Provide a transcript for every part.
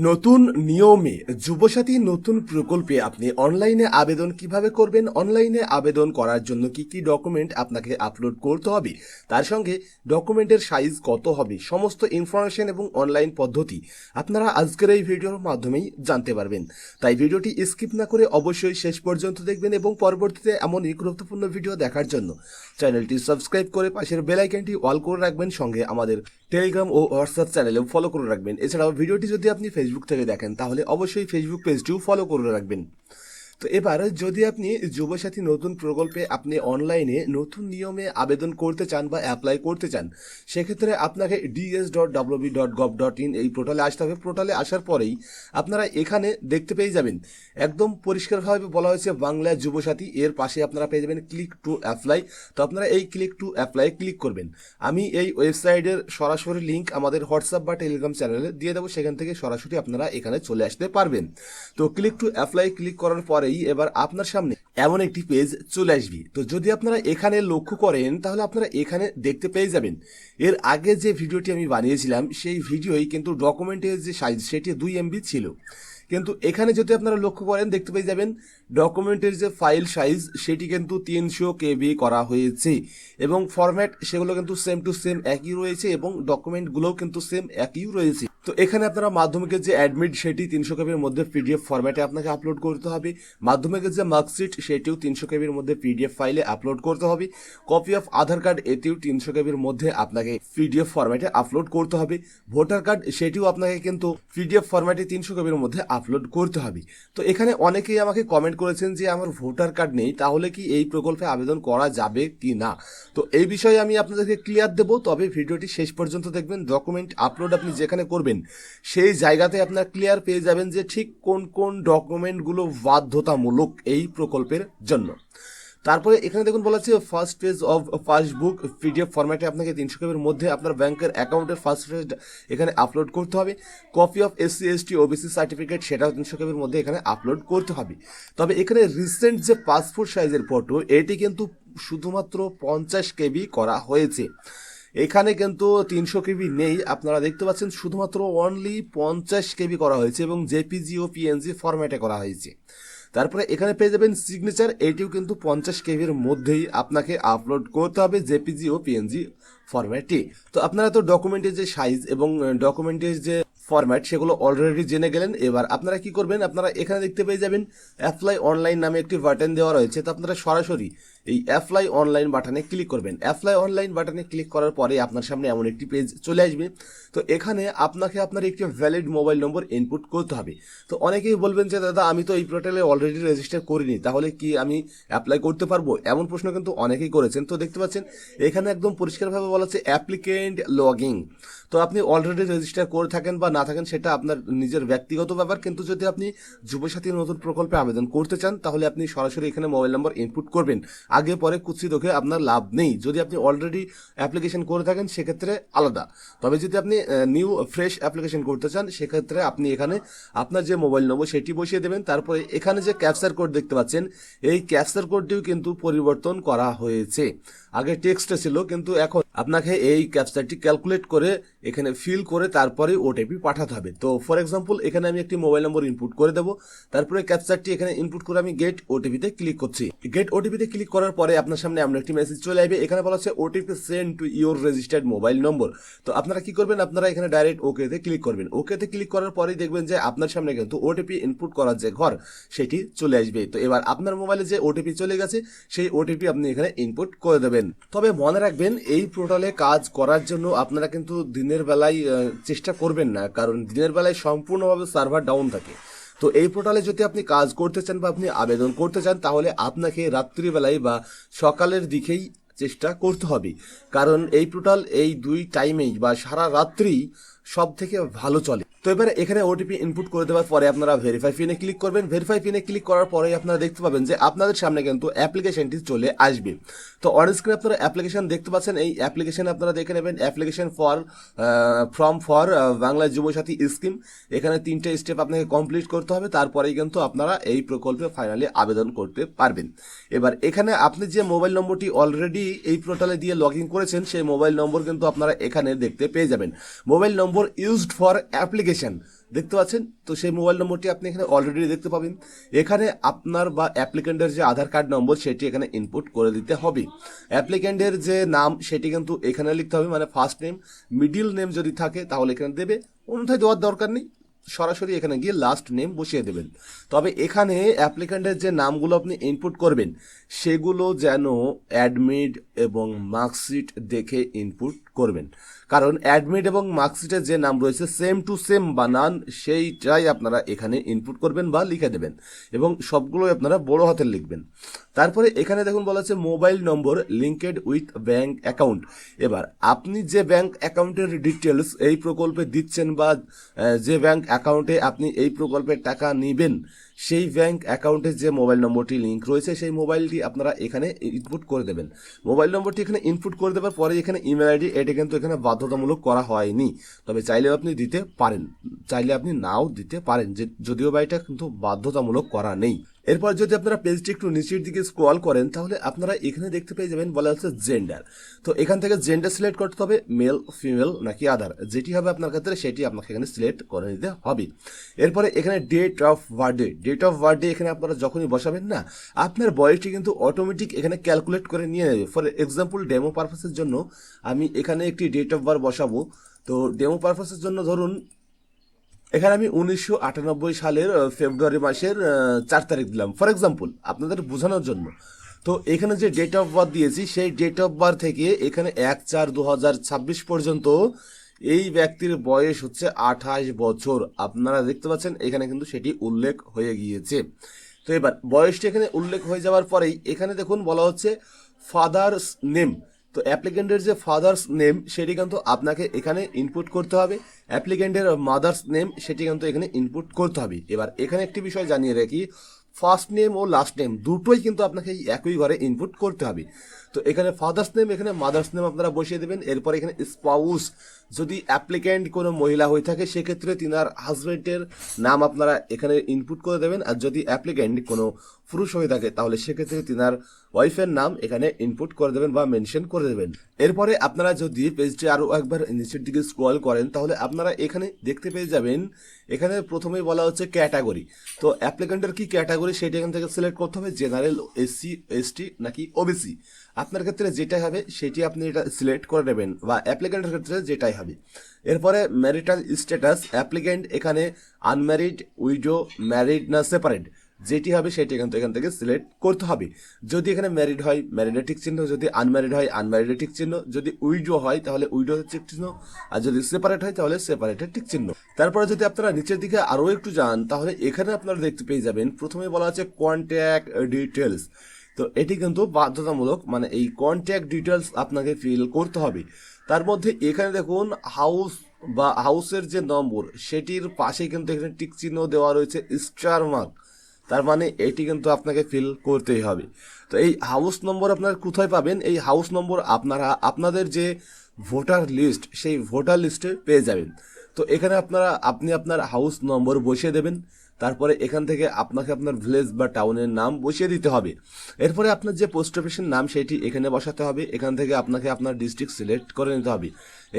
নতুন নিয়মে যুবসাথী নতুন প্রকল্পে আপনি অনলাইনে আবেদন কিভাবে করবেন, অনলাইনে আবেদন করার জন্য কি কি ডকুমেন্ট আপনাকে আপলোড করতে হবে, তার সঙ্গে ডকুমেন্টের সাইজ কত হবে, সমস্ত ইনফরমেশন এবং অনলাইন পদ্ধতি আপনারা আজকের এই ভিডিওর মাধ্যমেই জানতে পারবেন। তাই ভিডিওটি স্কিপ না করে অবশ্যই শেষ পর্যন্ত দেখবেন এবং পরবর্তীতে এমনই গুরুত্বপূর্ণ ভিডিও দেখার জন্য চ্যানেলটি সাবস্ক্রাইব করে পাশের বেল আইকনটি অল করে রাখবেন। সঙ্গে আমাদের টেলিগ্রাম ও হোয়াটসঅ্যাপ চ্যানেলেও ফলো করে রাখবেন। এছাড়াও ভিডিওটি যদি আপনি ফেসবুক থেকে দেখেন তাহলে অবশ্যই ফেসবুক পেজটিও ফলো করে রাখবেন। তো এবার যদি আপনি যুবসাথী নতুন প্রকল্পে আপনি অনলাইনে নতুন নিয়মে আবেদন করতে চান বা অ্যাপ্লাই করতে চান, সেক্ষেত্রে আপনাকে ds.wb.gov.in এই পোর্টালে আসতে হবে। পোর্টালে আসার পরেই আপনারা এখানে দেখতে পেয়ে যাবেন, একদম পরিষ্কারভাবে বলা হয়েছে বাংলা যুবসাথী, এর পাশে আপনারা পেয়ে যাবেন ক্লিক টু অ্যাপ্লাই। তো আপনারা এই ক্লিক টু অ্যাপ্লাই ক্লিক করবেন। আমি এই ওয়েবসাইটের সরাসরি লিঙ্ক আমাদের হোয়াটসঅ্যাপ বা টেলিগ্রাম চ্যানেলে দিয়ে দেবো, সেখান থেকে সরাসরি আপনারা এখানে চলে আসতে পারবেন। তো ক্লিক টু অ্যাপ্লাই ক্লিক করার পরে এবার আপনার সামনে এমন একটি পেজ চলে আসবে। তো যদি আপনারা এখানে লক্ষ্য করেন তাহলে আপনারা এখানে দেখতে পেয়ে যাবেন, এর আগে যে ভিডিওটি আমি বানিয়েছিলাম সেই ভিডিওই কিন্তু ডকুমেন্টের যে সাইজ সেটি 2 MB ছিল, কিন্তু এখানে যদি আপনারা লক্ষ্য করেন দেখতে পেয়ে যাবেন ডকুমেন্টের যে ফাইল সাইজ সেটি কিন্তু 300 KB করা হয়েছে এবং ফরম্যাট সেগুলো কিন্তু সেম টু সেম একই রয়েছে এবং ডকুমেন্টগুলোও কিন্তু সেম একই রয়েছে। তো এখানে আপনারা মাধ্যমিকের যে অ্যাডমিট সেটি 300 KBর মধ্যে PDF ফরম্যাটে আপনাকে আপলোড করতে হবে। মাধ্যমিকের যে মার্কশিট সেটিও 300 KBর মধ্যে PDF ফাইলে আপলোড করতে হবে। কপি অফ আধার কার্ড এটিও 300 KBর মধ্যে আপনাকে PDF ফরম্যাটে আপলোড করতে হবে। ভোটার কার্ড সেটিও আপনাকে কিন্তু PDF ফরম্যাটে 300 KBর মধ্যে আপলোড করতে হবে। তো এখানে অনেকেই আমাকে কমেন্ট করেছেন যে আমার ভোটার কার্ড নেই, তাহলে কি এই প্রকল্পে আবেদন করা যাবে কি না। তো এই বিষয়ে আমি আপনাদেরকে ক্লিয়ার দেবো, তবে ভিডিওটি শেষ পর্যন্ত দেখবেন। ডকুমেন্ট আপলোড আপনি যেখানে করবেন সেই জায়গাতে আপনার ক্লিয়ার পেয়ে যাবেন যে ঠিক কোন কোন ডকুমেন্টগুলো বাধ্যতামূলক এই প্রকল্পের জন্য। তারপরে এখানে দেখুন বলা আছে first page of passbook PDF ফরম্যাটে আপনাকে 300 KBর মধ্যে আপনার ব্যাংকের অ্যাকাউন্টের ফার্স্ট পেজ এখানে আপলোড করতে হবে। Copy of SC ST OBC certificate সেটাও 300 KBর মধ্যে এখানে আপলোড করতে হবে। তবে এখানে রিসেন্ট যে পাসপোর্ট সাইজের ফটো এটি কিন্তু শুধুমাত্র 50 KB করা হয়েছে, এখানে কিন্তু 300 KB নেই। আপনারা দেখতে পাচ্ছেন শুধুমাত্র অনলি 50 KB করা হয়েছে এবং JPG ও PNG ফরম্যাটে করা হয়েছে। তারপরে এখানে পেয়ে যাবেন সিগনেচার, এটিও কিন্তু 50 KBর মধ্যেই আপনাকে আপলোড করতে হবে JPG ও PNG ফরম্যাটে। তো আপনারা তো ডকুমেন্টের যে সাইজ এবং ডকুমেন্টের যে ফরম্যাট সেগুলো অলরেডি জেনে গেলেন। এবার আপনারা কি করবেন, আপনারা এখানে দেখতে পেয়ে যাবেন অ্যাপ্লাই অনলাইন নামে একটি বাটন দেওয়া রয়েছে। তো আপনারা সরাসরি এই অ্যাপ্লাই অনলাইন বাটনে ক্লিক করবেন। অ্যাপ্লাই অনলাইন বাটনে ক্লিক করার পরে আপনার সামনে এমন একটি পেজ চলে আসবে। তো এখানে আপনাকে আপনার একটি ভ্যালিড মোবাইল নম্বর ইনপুট করতে হবে। তো অনেকেই বলবেন যে দাদা আমি তো এই পোর্টালে অলরেডি রেজিস্টার করিনি, তাহলে কি আমি অ্যাপ্লাই করতে পারবো, এমন প্রশ্ন কিন্তু অনেকেই করেছেন। তো দেখতে পাচ্ছেন এখানে একদম পরিষ্কারভাবে বলা আছে অ্যাপ্লিকেন্ট লগিং। তো আপনি অলরেডি রেজিস্টার করে থাকেন বা না থাকেন সেটা আপনার নিজের ব্যক্তিগত ব্যাপার, কিন্তু যদি আপনি যুবসাথী নতুন প্রকল্পে আবেদন করতে চান তাহলে আপনি সরাসরি এখানে মোবাইল নম্বর ইনপুট করবেন। আগে পরে কুৎসিত হয়ে আপনার লাভ নেই। যদি আপনি অলরেডি অ্যাপ্লিকেশন করে থাকেন সেক্ষেত্রে আলাদা, তবে যদি আপনি নিউ ফ্রেশ অ্যাপ্লিকেশন করতে চান সেক্ষেত্রে আপনি এখানে আপনার যে মোবাইল নম্বর সেটি বসিয়ে দেবেন। তারপরে এখানে যে ক্যাপচার কোড দেখতে পাচ্ছেন এই ক্যাপচার কোডটিও কিন্তু পরিবর্তন করা হয়েছে। আগে টেক্সটে ছিল, কিন্তু এখন আপনাকে এই ক্যাপচারটি ক্যালকুলেট করে এখানে ফিল করে তারপরে OTP পাঠাতে হবে। তো ফর এক্সাম্পল এখানে আমি একটি মোবাইল নম্বর ইনপুট করে দেবো, তারপরে ক্যাপচারটি এখানে ইনপুট করে আমি গেট OTP তে ক্লিক করছি। গেট OTP তে ক্লিক করার পরে আপনার সামনে এমন একটি মেসেজ চলে আসবে, এখানে বলা হচ্ছে OTP send to your registered mobile নম্বর। তো আপনারা কি করবেন, আপনারা এখানে ডাইরেক্ট ওকে তে ক্লিক করবেন। ওকে তে ক্লিক করার পরেই দেখবেন যে আপনার সামনে কিন্তু OTP ইনপুট করার যে ঘর সেটি চলে আসবে। তো এবার আপনার মোবাইলে যে OTP চলে গেছে সেই OTP আপনি এখানে ইনপুট করে দেবেন। তবে মনে রাখবেন এই পোর্টালে কাজ করার জন্য আপনারা কিন্তু দিনের বেলায় চেষ্টা করবেন না, কারণ দিনের বেলায় সম্পূর্ণভাবে সার্ভার ডাউন থাকে। তো এই পোর্টালে যদি আপনি কাজ করতে চান বা আপনি আবেদন করতে চান তাহলে আপনাকে রাত্রিবেলায় বা সকালের দিকেই চেষ্টা করতে হবে, কারণ এই পোর্টাল এই 2 টাইমেই বা সারা রাত্রি সব থেকে ভালো চলে। তো এবারে এখানে OTP ইনপুট করে দেওয়ার পরে আপনারা ভেরিফাই পিনে ক্লিক করবেন। ভেরিফাই পিনে ক্লিক করার পরে আপনারা দেখতে পাবেন যে আপনাদের সামনে কিন্তু অ্যাপ্লিকেশনটি চলে আসবে। তো অন স্ক্রিনে আপনারা অ্যাপ্লিকেশন দেখতে পাচ্ছেন, এই অ্যাপ্লিকেশন আপনারা দেখে নেবেন application for Bangla Yuvasathi scheme. এখানে 3টে স্টেপ আপনাকে কমপ্লিট করতে হবে, তারপরেই কিন্তু আপনারা এই প্রকল্পে ফাইনালি আবেদন করতে পারবেন। এবার এখানে আপনি যে মোবাইল নম্বরটি অলরেডি এই পোর্টালে দিয়ে লগ ইন করেছেন সেই মোবাইল নম্বর কিন্তু আপনারা এখানে দেখতে পেয়ে যাবেন। Mobile number used for application দেখতে পাচ্ছেন। তো সেই মোবাইল নম্বরটি আপনি এখানে অলরেডি দেখতে পাবেন। এখানে আপনার বা অ্যাপ্লিকেন্টের যে আধার কার্ড নম্বর সেটি এখানে ইনপুট করে দিতে হবে। অ্যাপ্লিকেন্টের যে নাম সেটি কিন্তু এখানে লিখতে হবে, মানে ফার্স্ট নেম, মিডিল নেম যদি থাকে তাহলে এখানে দেবে, অন্যথায় দেওয়ার দরকার নেই, সরাসরি এখানে গিয়ে লাস্ট নেম বসিয়ে দেবেন। তবে এখানে অ্যাপ্লিকেন্টের যে নামগুলো আপনি ইনপুট করবেন সেগুলো যেন অ্যাডমিট এবং মার্কশিট দেখে ইনপুট করবেন, কারণ অ্যাডমিট এবং মার্কশিটের যে নাম রয়েছে সেম টু সেম বানান সেইটাই আপনারা এখানে ইনপুট করবেন বা লিখে দেবেন, এবং সবগুলোই আপনারা বড় হাতের লিখবেন। তারপরে এখানে দেখুন বলা আছে mobile number linked with bank account. এবার আপনি যে ব্যাঙ্ক অ্যাকাউন্টের ডিটেলস এই প্রকল্পে দিচ্ছেন বা যে ব্যাঙ্ক অ্যাকাউন্টে আপনি এই প্রকল্পের টাকা নেবেন সেই ব্যাঙ্ক অ্যাকাউন্টের যে মোবাইল নম্বরটি লিঙ্ক রয়েছে সেই মোবাইলটি আপনারা এখানে ইনপুট করে দেবেন। মোবাইল নম্বরটি এখানে ইনপুট করে দেওয়ার পরে এখানে ইমেল আইডি, এটা কিন্তু এখানে বাধ্যতামূলক করা হয়নি, তবে চাইলেও আপনি দিতে পারেন, চাইলে আপনি নাও দিতে পারেন, যে যদিও বা এটা কিন্তু বাধ্যতামূলক করা নেই। এরপর যদি আপনারা পেজটি একটু নিচের দিকে স্ক্রল করেন তাহলে আপনারা এখানে দেখতে পেয়ে যাবেন বলা হচ্ছে জেন্ডার। তো এখান থেকে জেন্ডার সিলেক্ট করতে হবে, মেল, ফিমেল নাকি আদার, যেটি হবে আপনার ক্ষেত্রে সেটি আপনাকে এখানে সিলেক্ট করে নিতে হবে। এরপরে এখানে ডেট অফ বার্থডে এখানে আপনারা যখনই বসাবেন না আপনার বয়সটি কিন্তু অটোমেটিক এখানে ক্যালকুলেট করে নিয়ে নেবে। ফর এক্সাম্পল ডেমো পারপাসের জন্য আমি এখানে একটি ডেট অফ বার্থ বসাবো। তো ডেমো পারপাসের জন্য ধরুন এখানে আমি 1998 সালের ফেব্রুয়ারি মাসের 4 তারিখ দিলাম, ফর এক্সাম্পল আপনাদের বোঝানোর জন্য। তো এখানে যে ডেট অফ বার্থ দিয়েছি সেই ডেট অফ বার্থ থেকে এখানে 1/4/2026 পর্যন্ত এই ব্যক্তির বয়স হচ্ছে 28 বছর। আপনারা দেখতে পাচ্ছেন এখানে কিন্তু সেটি উল্লেখ হয়ে গিয়েছে। তো এবার বয়সটি এখানে উল্লেখ হয়ে যাওয়ার পরেই এখানে দেখুন বলা হচ্ছে ফাদার্স নেম। তো অ্যাপ্লিকেন্টের যে ফাদার্স নেম সেটি কিন্তু আপনাকে এখানে ইনপুট করতে হবে, অ্যাপ্লিকেন্টের মাদার্স নেম সেটি কিন্তু এখানে ইনপুট করতে হবে। এবার এখানে একটি বিষয় জানিয়ে রাখি, ফার্স্ট নেম ও লাস্ট নেম দুটোই কিন্তু আপনাকে এই একই ঘরে ইনপুট করতে হবে। তো এখানে ফাদার্স নেম, এখানে মাদার্স নেম আপনারা বসিয়ে দেবেন। এরপর এখানে স্পাউস, যদি অ্যাপ্লিক্যান্ট কোনো মহিলা হয়ে থাকে সেক্ষেত্রে তিনার হাজবেন্ডের নাম আপনারা এখানে ইনপুট করে দেবেন, আর যদি অ্যাপ্লিক্যান্ট কোনো পুরুষ হয়ে থাকে তাহলে সেক্ষেত্রে তিনার ওয়াইফের নাম এখানে ইনপুট করে দেবেন বা মেনশন করে দেবেন। এরপরে আপনারা যদি পেজটি আরও একবার নিচের দিকে স্ক্রল করেন তাহলে আপনারা এখানে দেখতে পেয়ে যাবেন এখানে প্রথমেই বলা হচ্ছে ক্যাটাগরি। তো অ্যাপ্লিক্যান্টের কি ক্যাটাগরি সেটা এখান থেকে সিলেক্ট করতে হবে, জেনারেল, এসসি, এসটি নাকি ওবিসি। আপনার ক্ষেত্রে যেটাই হবে সেটি আপনি এটা সিলেক্ট করে নেবেন, বা অ্যাপ্লিক্যান্টের ক্ষেত্রে যেটাই হবে। এরপরে ম্যারিটাল স্ট্যাটাস, অ্যাপ্লিক্যান্ট এখানে আনম্যারিড, উইডো, ম্যারিড না সেপারেট, যেটি হবে সেটি কিন্তু এখান থেকে সিলেক্ট করতে হবে। যদি এখানে ম্যারিড হয় ম্যারিডের টিক চিহ্ন, যদি আনম্যারিড হয় আনম্যারিডের টিক চিহ্ন, যদি উইডো হয় তাহলে উইডোর টিক চিহ্ন, আর যদি সেপারেট হয় তাহলে সেপারেটের টিক চিহ্ন। তারপরে যদি আপনারা নিচের দিকে আরও একটু যান তাহলে এখানে আপনারা দেখতে পেয়ে যাবেন প্রথমে বলা আছে কন্ট্যাক্ট ডিটেলস। তো এটি কিন্তু বাধ্যতামূলক, মানে এই কন্ট্যাক্ট ডিটেলস আপনাকে ফিল করতে হবে। তার মধ্যে এখানে দেখুন হাউস বা হাউসের যে নম্বর সেটির পাশে কিন্তু এখানে টিক চিহ্ন দেওয়া রয়েছে স্টার মার্ক, তার মানে এটি কিন্তু আপনাকে ফিল করতেই হবে। তো এই হাউস নম্বর আপনারা কোথায় পাবেন? এই হাউস নম্বর আপনারা আপনাদের যে ভোটার লিস্ট সেই ভোটার লিস্টে পেয়ে যাবেন। তো এখানে আপনি আপনার হাউস নম্বর বসিয়ে দেবেন, তারপরে এখান থেকে আপনাকে আপনার ভিলেজ বা টাউনের নাম বসিয়ে দিতে হবে। এরপরে আপনার যে পোস্ট অফিসের নাম সেটি এখানে বসাতে হবে। এখান থেকে আপনাকে আপনার ডিস্ট্রিক্ট সিলেক্ট করে নিতে হবে।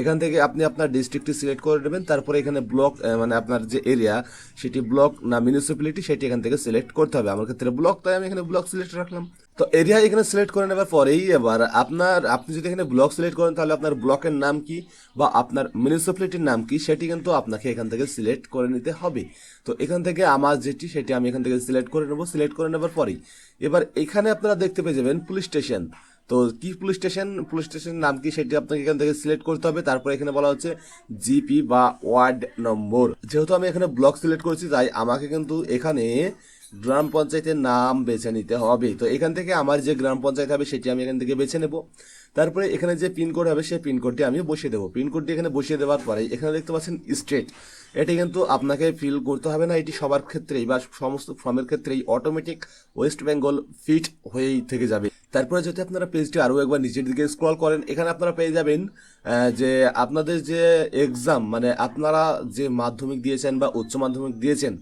এখান থেকে আপনি আপনার ডিস্ট্রিক্টটি সিলেক্ট করে নেবেন। তারপরে এখানে ব্লক, মানে আপনার যে এরিয়া সেটি ব্লক না মিউনিসিপ্যালিটি সেটি এখান থেকে সিলেক্ট করতে হবে। আমার ক্ষেত্রে ব্লক, তাই আমি এখানে ব্লক সিলেক্ট রাখলাম। তো এরিয়া এখানে সিলেক্ট করে নেবার পরেই এবার আপনি যদি এখানে ব্লক সিলেক্ট করেন তাহলে আপনার ব্লকের নাম কি বা আপনার মিউনিসিপ্যালিটির নাম কি সেটি কিন্তু আপনাকে এখান থেকে সিলেক্ট করে নিতে হবে। তো এখান থেকে আমার যেটি সেটি আমি এখান থেকে সিলেক্ট করে নেব। সিলেক্ট করে নেবার পরেই এবার এখানে আপনারা দেখতে পেয়ে যাবেন পুলিশ স্টেশন। তো কি পুলিশ স্টেশন নাম কি সেটি আপনাকে এখান থেকে সিলেক্ট করতে হবে। তারপরে এখানে বলা হচ্ছে জিপি বা ওয়ার্ড নম্বর। যেহেতু আমি এখানে ব্লক সিলেক্ট করেছি তাই আমাকে কিন্তু এখানে গ্রাম পঞ্চায়েতের নাম বেছে নিতে হবে। তো এখান থেকে আমার যে গ্রাম পঞ্চায়েত হবে সেটি আমি এখান থেকে বেছে নেব। তারপরে এখানে যে পিনকোড হবে সেই পিনকোডটি আমি বসিয়ে দেবো। পিনকোডটি এখানে বসিয়ে দেওয়ার পরে এখানে দেখতে পাচ্ছেন স্টেট, এটি কিন্তু আপনাকে ফিল করতে হবে না, এটি সবার ক্ষেত্রেই বা সমস্ত ফর্মের ক্ষেত্রেই অটোমেটিক ওয়েস্ট বেঙ্গল ফিট হয়েই থেকে যাবে। তারপরে যদি আপনারা পেজটি আরও একবার নিচের দিকে স্ক্রল করেন এখানে আপনারা পেয়ে যাবেন যে আপনাদের যে এক্সাম, মানে আপনারা যে মাধ্যমিক দিয়েছেন বা উচ্চ মাধ্যমিক দিয়েছেন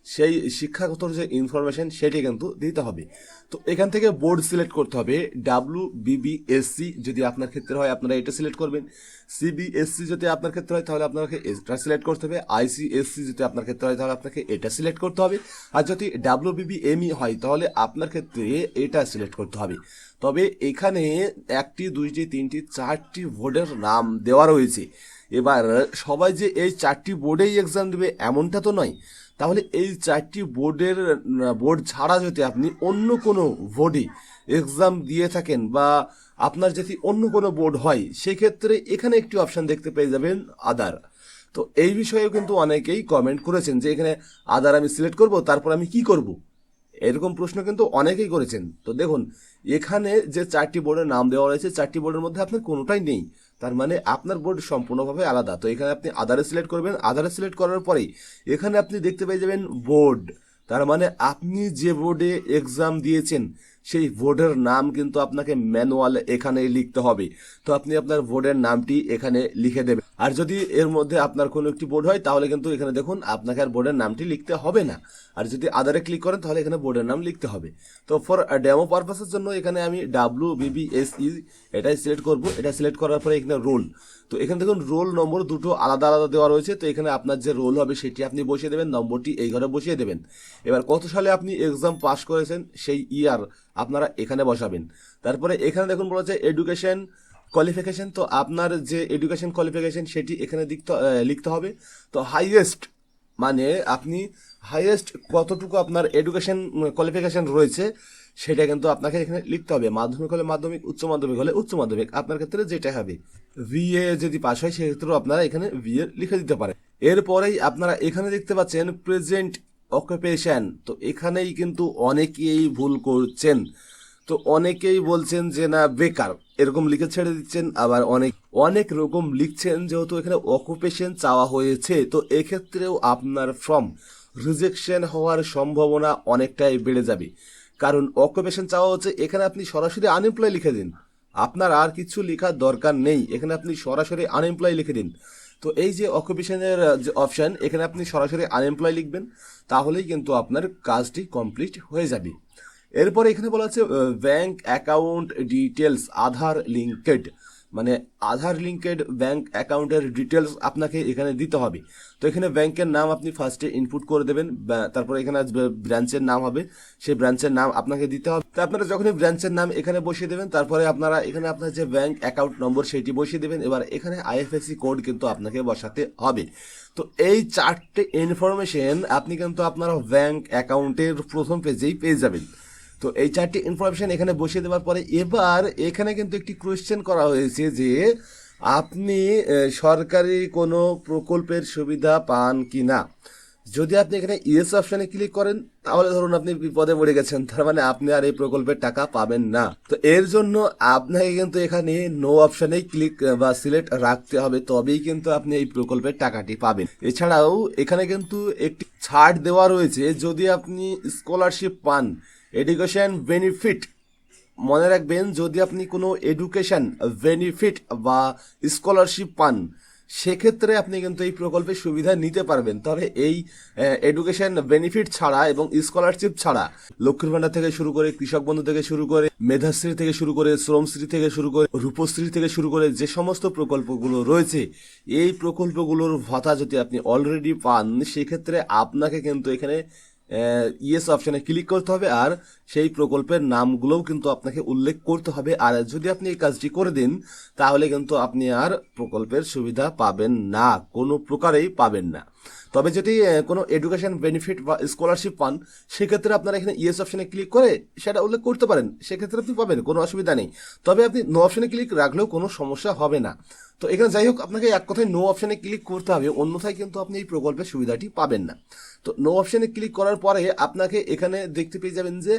সেই শিক্ষাগত যে ইনফরমেশন সেটি কিন্তু দিতে হবে। তো এখান থেকে বোর্ড সিলেক্ট করতে হবে। WBBSC যদি আপনার ক্ষেত্রে হয় আপনারা এটা সিলেক্ট করবেন, CBSC যদি আপনার ক্ষেত্রে হয় তাহলে আপনাকে এটা সিলেক্ট করতে হবে, ICSC যদি আপনার ক্ষেত্রে হয় তাহলে আপনাকে এটা সিলেক্ট করতে হবে, আর যদি WBBME হয় তাহলে আপনার ক্ষেত্রে এটা সিলেক্ট করতে হবে। তবে এখানে 1টি 2টি 3টি 4টি বোর্ডের নাম দেওয়া রয়েছে। এবার সবাই যে এই 4টি বোর্ডেই এক্সাম দেবে এমনটা তো নয়। তাহলে এই 4টি বোর্ড ছাড়া যদি আপনি অন্য কোনো বোর্ডে এক্সাম দিয়ে থাকেন বা আপনার যদি অন্য কোনো বোর্ড হয় সেক্ষেত্রে এখানে একটি অপশান দেখতে পেয়ে যাবেন আদার। তো এই বিষয়েও কিন্তু অনেকেই কমেন্ট করেছেন যে এখানে আদার আমি সিলেক্ট করব, তারপর আমি কি করব, এরকম প্রশ্ন কিন্তু অনেকেই করেছেন। তো দেখুন এখানে যে 4টি বোর্ডের নাম দেওয়া রয়েছে 4টি বোর্ডের মধ্যে আপনার কোনোটাই নেই, তার মানে আপনার বোর্ড সম্পূর্ণভাবে আলাদা। তো এখানে আপনি আদারে সিলেক্ট করবেন, আদারে সিলেক্ট করার পরেই এখানে আপনি দেখতে পেয়ে যাবেন বোর্ড, তার মানে আপনি যে বোর্ডে এক্সাম দিয়েছেন সেই বোর্ডের নাম কিন্তু আপনাকে ম্যানুয়াল এখানে লিখতে হবে। তো আপনি আপনার বোর্ডের নামটি এখানে লিখে দেবেন। আর যদি এর মধ্যে আপনার কোনো একটি বোর্ড হয় তাহলে কিন্তু এখানে দেখুন আপনাকে আর বোর্ডের নামটি লিখতে হবে না। আর যদি আদারে ক্লিক করেন তাহলে এখানে বোর্ডের নাম লিখতে হবে। তো ফর ডেমো পারপাসের জন্য এখানে আমি WBBSE এটাই সিলেক্ট করব। এটা সিলেক্ট করার পরে এখানে রোল, তো এখানে দেখুন রোল নম্বর দুটো আলাদা আলাদা দেওয়া রয়েছে। তো এখানে আপনার যে রোল হবে সেটি আপনি বসিয়ে দেবেন, নম্বরটি এই ঘরে বসিয়ে দেবেন। এবার কত সালে আপনি এক্সাম পাস করেছেন সেই ইয়ার আপনারা এখানে বসাবেন। তারপরে এখানে দেখুন বলা হচ্ছে এডুকেশন কোয়ালিফিকেশন, তো আপনার যে এডুকেশন কোয়ালিফিকেশন সেটি এখানে লিখতে হবে। তো হাইয়েস্ট মানে আপনি হাইয়েস্ট কতটুকু আপনার এডুকেশন কোয়ালিফিকেশন রয়েছে সেটা কিন্তু আপনাকে এখানে লিখতে হবে। মাধ্যমিক হলে মাধ্যমিক, উচ্চ মাধ্যমিক হলে উচ্চ মাধ্যমিক, আপনার ক্ষেত্রে যেটা হবে। VA যদি পাস হয় সেক্ষেত্রেও আপনারা এখানে VA লিখে দিতে পারেন। এরপরেই আপনারা এখানে দেখতে পাচ্ছেন প্রেজেন্ট অকুপেশন, তো এখানেই কিন্তু অনেকেই ভুল করছেন। তো অনেকেই বলছেন যে না বেকার এরকম লিখে ছেড়ে দিচ্ছেন, আবার অনেক রকম লিখছেন। যেহেতু এখানে অকুপেশন চাওয়া হয়েছে তো এক্ষেত্রেও আপনার ফর্ম রিজেকশন হওয়ার সম্ভাবনা অনেকটাই বেড়ে যাবে, কারণ অকুপেশন চাওয়া হচ্ছে। এখানে আপনি সরাসরি আনএমপ্লয় লিখে দিন, আপনার আর কিছু লেখার দরকার নেই, এখানে আপনি সরাসরি আনএমপ্লয় লিখে দিন। তো এই যে অকুপেশনের যে অপশান এখানে আপনি সরাসরি আনএমপ্লয় লিখবেন, তাহলেই কিন্তু আপনার কাজটি কমপ্লিট হয়ে যাবে। এরপরে এখানে বলা হচ্ছে ব্যাংক অ্যাকাউন্ট ডিটেলস আধার লিঙ্কেড, মানে আধার লিঙ্কেড ব্যাংক অ্যাকাউন্টের ডিটেলস আপনাকে এখানে দিতে হবে। তো এখানে ব্যাংকের নাম আপনি ফার্স্টে ইনপুট করে দেবেন, তারপরে এখানে ব্রাঞ্চের নাম হবে, সেই ব্রাঞ্চের নাম আপনাকে দিতে হবে। তো আপনারা যখনই ব্রাঞ্চের নাম এখানে বসিয়ে দেবেন তারপরে আপনারা এখানে আপনার যে ব্যাংক অ্যাকাউন্ট নম্বর সেটি বসিয়ে দেবেন। এবার এখানে IFSC কোড কিন্তু আপনাকে বসাতে হবে। তো এই 4টে ইনফরমেশন আপনি কিন্তু আপনার ব্যাংক অ্যাকাউন্টের প্রথম পেজেই পেয়ে যাবেন। তো এই 4টি ইনফরমেশন এখানে বসিয়ে দেওয়ার পরে এবার এখানে কিন্তু একটি কোয়েশ্চেন করা হয়েছে যে আপনি সরকারি কোনো প্রকল্পের সুবিধা পান কি না। যদি আপনি এখানে ইয়েস অপশানে ক্লিক করেন তাহলে ধরুন আপনি বিপদে পড়ে গেছেন, তার মানে আপনি আর এই প্রকল্পের টাকা পাবেন না। তো এর জন্য আপনাকে কিন্তু এখানে নো অপশানেই ক্লিক বা সিলেক্ট রাখতে হবে, তবেই কিন্তু আপনি এই প্রকল্পের টাকাটি পাবেন। এছাড়াও এখানে কিন্তু একটি ছাড় দেওয়া রয়েছে, যদি আপনি স্কলারশিপ পান, এডুকেশন বেনিফিট, মনে রাখবেন যদি আপনি কোনো এডুকেশন বেনিফিট বা স্কলারশিপ পান সেক্ষেত্রে আপনি কিন্তু এই প্রকল্পের সুবিধা নিতে পারবেন। তবে এই এডুকেশন বেনিফিট ছাড়া এবং স্কলারশিপ ছাড়া লক্ষ্মীর ভান্ডার থেকে শুরু করে, কৃষক বন্ধু থেকে শুরু করে, মেধাশ্রী থেকে শুরু করে, শ্রমশ্রী থেকে শুরু করে, রূপশ্রী থেকে শুরু করে যে সমস্ত প্রকল্পগুলো রয়েছে এই প্রকল্পগুলোর ভাতা যদি আপনি অলরেডি পান সেক্ষেত্রে আপনাকে কিন্তু এখানে ইয়েস অপশানে ক্লিক করতে হবে, আর সেই প্রকল্পের নামগুলোও কিন্তু আপনাকে উল্লেখ করতে হবে। আর যদি আপনি এই কাজটি করে দিন তাহলে কিন্তু আপনি আর প্রকল্পের সুবিধা পাবেন না, কোনো প্রকারেই পাবেন না। তবে যদি কোনো এডুকেশন বেনিফিট বা স্কলারশিপ পান সেক্ষেত্রে আপনারা এখানে ইয়েস অপশানে ক্লিক করে সেটা উল্লেখ করতে পারেন, সেক্ষেত্রে আপনি পাবেন, কোনো অসুবিধা নেই। তবে আপনি নো অপশানে ক্লিক রাখলেও কোনো সমস্যা হবে না। তো এখানে যাই হোক আপনাকে এক কথায় নো অপশানে ক্লিক করতে হবে, অন্যথায় কিন্তু আপনি এই প্রকল্পের সুবিধাটি পাবেন না। তো নো অপশানে ক্লিক করার পরে আপনাকে এখানে দেখতে পেয়ে যাবেন যে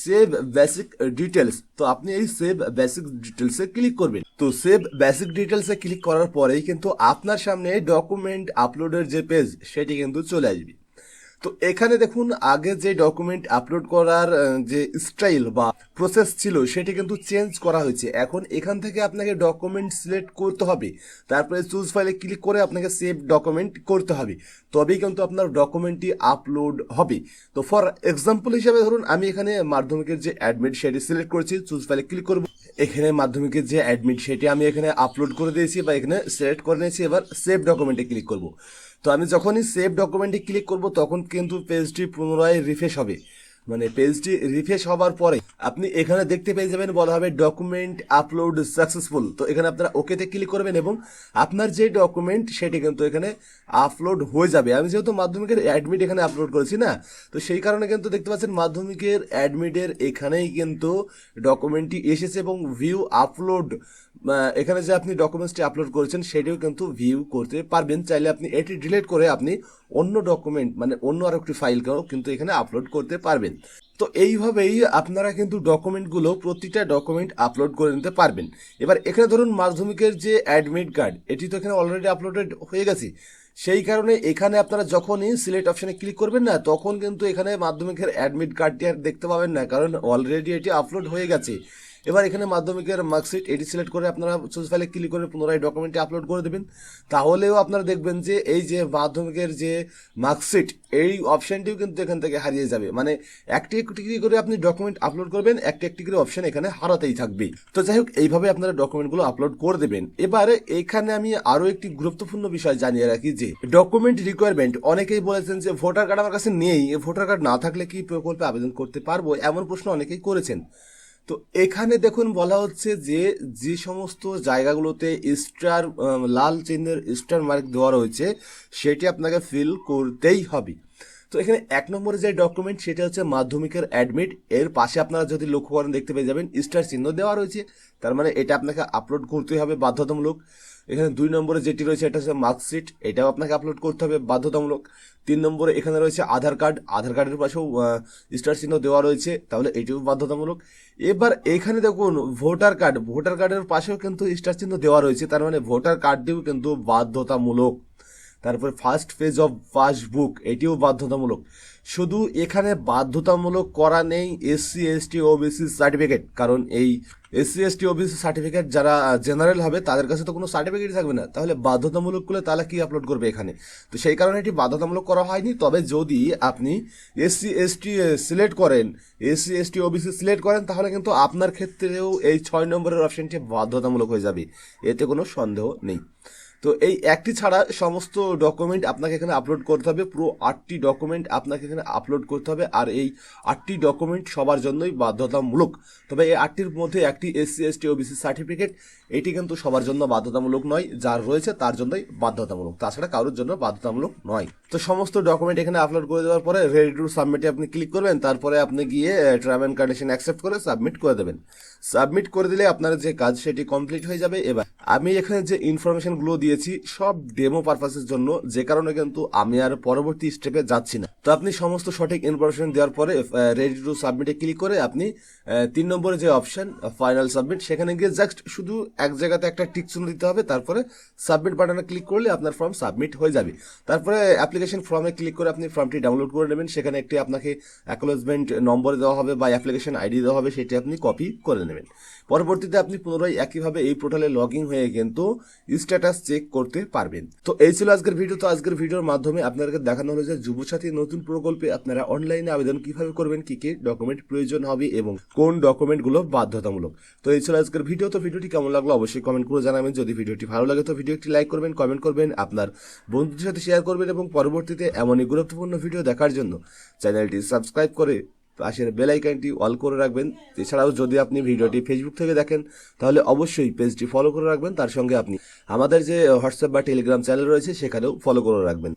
সেভ বেসিক ডিটেলস, তো আপনি এই সেভ বেসিক ডিটেলসে ক্লিক করবেন। তো সেভ বেসিক ডিটেলসে ক্লিক করার পরেই কিন্তু আপনার সামনে ডকুমেন্ট আপলোডের যে পেজ সেটি কিন্তু চলে আসবে। তো এখানে দেখুন আগে যে ডকুমেন্ট আপলোড করার যে স্টাইল বা প্রসেস ছিল সেটি কিন্তু চেঞ্জ করা হয়েছে। এখন এখান থেকে আপনাকে ডকুমেন্ট সিলেক্ট করতে হবে, তারপরে চুজ ফাইলে ক্লিক করে আপনাকে সেভ ডকুমেন্ট করতে হবে, তবেই কিন্তু আপনার ডকুমেন্টটি আপলোড হবে। তো ফর এক্সাম্পল হিসাবে ধরুন আমি এখানে মাধ্যমিকের যে অ্যাডমিট সেটি সিলেক্ট করেছি, চুজ ফাইলে ক্লিক করব, এখানে মাধ্যমিকের যে অ্যাডমিট সেটি আমি এখানে আপলোড করে দিয়েছি বা এখানে সিলেক্ট করে নিয়েছি। এবার সেভ ডকুমেন্টে ক্লিক করব। তো আমি যখনই সেভ ডকুমেন্টে ক্লিক করব তখন কিন্তু পেজটি পুনরায় রিফ্রেশ হবে। মানে পেজটি রিফ্রেশ হওয়ার পরে আপনি এখানে দেখতে পেয়ে যাবেন বলা হবে ডকুমেন্ট আপলোড সাকসেসফুল। তো এখানে আপনারা ওকেতে ক্লিক করবেন এবং আপনার যে ডকুমেন্ট সেটি কিন্তু এখানে আপলোড হয়ে যাবে। আমি যেহেতু মাধ্যমিকের অ্যাডমিট এখানে আপলোড করেছি না, তো সেই কারণে কিন্তু দেখতে পাচ্ছেন মাধ্যমিকের অ্যাডমিটের এখানেই কিন্তু ডকুমেন্টটি এসেছে এবং ভিউ আপলোড, এখানে যে আপনি ডকুমেন্টসটি আপলোড করেছেন সেটিও কিন্তু ভিউ করতে পারবেন। চাইলে আপনি এটি ডিলিট করে আপনি অন্য ডকুমেন্ট মানে অন্য আর একটি ফাইলকেও কিন্তু এখানে আপলোড করতে পারবেন। তো এইভাবেই আপনারা কিন্তু ডকুমেন্টগুলো প্রতিটা ডকুমেন্ট আপলোড করে নিতে পারবেন। এবার এখানে ধরুন মাধ্যমিকের যে অ্যাডমিট কার্ড এটি তো এখানে অলরেডি আপলোডেড হয়ে গেছে, সেই কারণে এখানে আপনারা যখনই সিলেক্ট অপশনে ক্লিক করবেন না তখন কিন্তু এখানে মাধ্যমিকের অ্যাডমিট কার্ডটি আর দেখতে পাবেন না, কারণ অলরেডি এটি আপলোড হয়ে গেছে। এবার এখানে মাধ্যমিকের মার্কশিট এটি সিলেক্ট করে আপনারা চুজ ফাইলে ক্লিক করে পুনরায় ডকুমেন্টটি আপলোড করে দেবেন। তাহলেও আপনারা দেখবেন যে এই যে মাধ্যমিকের যে মার্কশিট এই অপশানটিও কিন্তু এখান থেকে হারিয়ে যাবে। মানে একটি একটি করে আপনি ডকুমেন্ট আপলোড করবেন, একটি একটি করে অপশান এখানে হারাতেই থাকবে। তো যাই হোক এইভাবে আপনারা ডকুমেন্টগুলো আপলোড করে দেবেন। এবারে এখানে আমি আরও একটি গুরুত্বপূর্ণ বিষয় জানিয়ে রাখি যে ডকুমেন্ট রিকোয়ারমেন্ট, অনেকেই বলেছেন যে ভোটার কার্ড আমার কাছে নেই, ভোটার কার্ড না থাকলে কি প্রকল্পে আবেদন করতে পারবো, এমন প্রশ্ন অনেকেই করেছেন। তো এখানে দেখুন বলা হচ্ছে যে যে সমস্ত জায়গাগুলোতে স্টার লাল চিহ্নের স্টার মার্ক দেওয়া রয়েছে সেটি আপনাকে ফিল করতেই হবে। তো এখানে 1 নম্বরে যে ডকুমেন্ট সেটা হচ্ছে মাধ্যমিকের অ্যাডমিট, এর পাশে আপনারা যদি লক্ষ্য করেন দেখতে পেয়ে যাবেন স্টার চিহ্ন দেওয়া রয়েছে, তার মানে এটা আপনাকে আপলোড করতেই হবে বাধ্যতামূলক। এখানে 2 নম্বরে যেটি রয়েছে এটা হচ্ছে মার্কশিট, এটাও আপনাকে আপলোড করতে হবে বাধ্যতামূলক। 3 নম্বরে এখানে রয়েছে আধার কার্ড, আধার কার্ডের পাশেও স্টার চিহ্ন দেওয়া রয়েছে, তাহলে এটিও বাধ্যতামূলক। এবার এখানে দেখুন ভোটার কার্ড, ভোটার কার্ডের পাশেও কিন্তু স্টার চিহ্ন দেওয়া রয়েছে, তার মানে ভোটার কার্ডটিও কিন্তু বাধ্যতামূলক। তারপরে ফার্স্ট পেজ অফ পাসবুক এটিও বাধ্যতামূলক। শুধু এখানে বাধ্যতামূলক করা নেই এসসি এসটি ওবিসি সার্টিফিকেট, কারণ এই এসসি এসটি ওবিসি সার্টিফিকেট যারা জেনারেল হবে তাদের কাছে তো কোনো সার্টিফিকেটই থাকবে না, তাহলে বাধ্যতামূলক করলে তাহলে কি আপলোড করবে এখানে। তো সেই কারণে এটি বাধ্যতামূলক করা হয়নি। তবে যদি আপনি এসসি এসটি সিলেক্ট করেন, এসসি এসটি ওবিসি সিলেক্ট করেন, তাহলে কিন্তু আপনার ক্ষেত্রেও এই 6 নম্বরের অপশনটি বাধ্যতামূলক হয়ে যাবে, এতে কোনো সন্দেহ নেই। তো এই একটি ছাড়া সমস্ত ডকুমেন্ট আপনাকে এখানে আপলোড করতে হবে, পুরো 8টি ডকুমেন্ট আপনাকে এখানে আপলোড করতে হবে। আর এই 8টি ডকুমেন্ট সবার জন্যই বাধ্যতামূলক। তবে এই 8টির মধ্যে একটি এসসি এসটি ওবিসি সার্টিফিকেট, এটি কিন্তু সবার জন্য বাধ্যতামূলক নয়, যার রয়েছে তার জন্যই বাধ্যতামূলক, তাছাড়া কারোর জন্য বাধ্যতামূলক নয়। তো সমস্ত ডকুমেন্ট এখানে আপলোড করে দেওয়ার পরে রেডি টু সাবমিটে আপনি ক্লিক করবেন, তারপরে আপনি গিয়ে টার্ম অ্যান্ড কন্ডিশন অ্যাকসেপ্ট করে সাবমিট করে দেবেন। সাবমিট করে দিলে আপনার যে কাজ সেটি কমপ্লিট হয়ে যাবে। এবার আমি এখানে যে ইনফরমেশনগুলো দিয়েছি সব ডেমো পারপাসের জন্য, যে কারণে কিন্তু আমি আর পরবর্তী স্টেপে যাচ্ছি না। তো আপনি সমস্ত সঠিক ইনফরমেশন দেওয়ার পরে রেডি টু সাবমিটে ক্লিক করে আপনি 3 নম্বরে যে অপশন ফাইনাল সাবমিট সেখানে গিয়ে জাস্ট শুধু এক জায়গাতে একটা টিক চিহ্ন দিতে হবে, তারপরে সাবমিট বাটনে ক্লিক করলে আপনার ফর্ম সাবমিট হয়ে যাবে। তারপরে অ্যাপ্লিকেশন ফর্মে ক্লিক করে আপনি ফর্মটি ডাউনলোড করে নেবেন, সেখানে একটি আপনাকে অ্যাকনোলেজমেন্ট নম্বর দেওয়া হবে বা অ্যাপ্লিকেশন আইডি দেওয়া হবে, সেটি আপনি কপি করে নেবেন। পরবর্তীতে আপনি পুনরায় একইভাবে এই পোর্টালে লগ ইন হয়ে কিন্তু স্ট্যাটাস চেক করতে পারবেন। তো এই ছিল আজকের ভিডিও। তো আজকের ভিডিওর মাধ্যমে আপনাদেরকে দেখানো হলো যে যুবসাথী নতুন প্রকল্পে আপনারা অনলাইনে আবেদন কিভাবে করবেন, কি কি ডকুমেন্ট প্রয়োজন হবে এবং কোন ডকুমেন্টগুলো বাধ্যতামূলক। তো এই ছিল আজকের ভিডিও। তো ভিডিওটি কেমন লাগলো অবশ্যই কমেন্ট করে জানাবেন। যদি ভিডিওটি ভালো লাগে তো ভিডিওটি লাইক করবেন, কমেন্ট করবেন, আপনার বন্ধুদের সাথে শেয়ার করবেন এবং পরবর্তীতে এমনই গুরুত্বপূর্ণ ভিডিও দেখার জন্য চ্যানেলটি সাবস্ক্রাইব করে পাশের বেল আইকনটি অল করে রাখবেন। এছাড়াও যদি আপনি ভিডিওটি ফেসবুক থেকে দেখেন তাহলে অবশ্যই পেজটি ফলো করে রাখবেন, তার সঙ্গে আপনি আমাদের যে হোয়াটসঅ্যাপ বা টেলিগ্রাম চ্যানেল রয়েছে সেখানেও ফলো করে রাখবেন।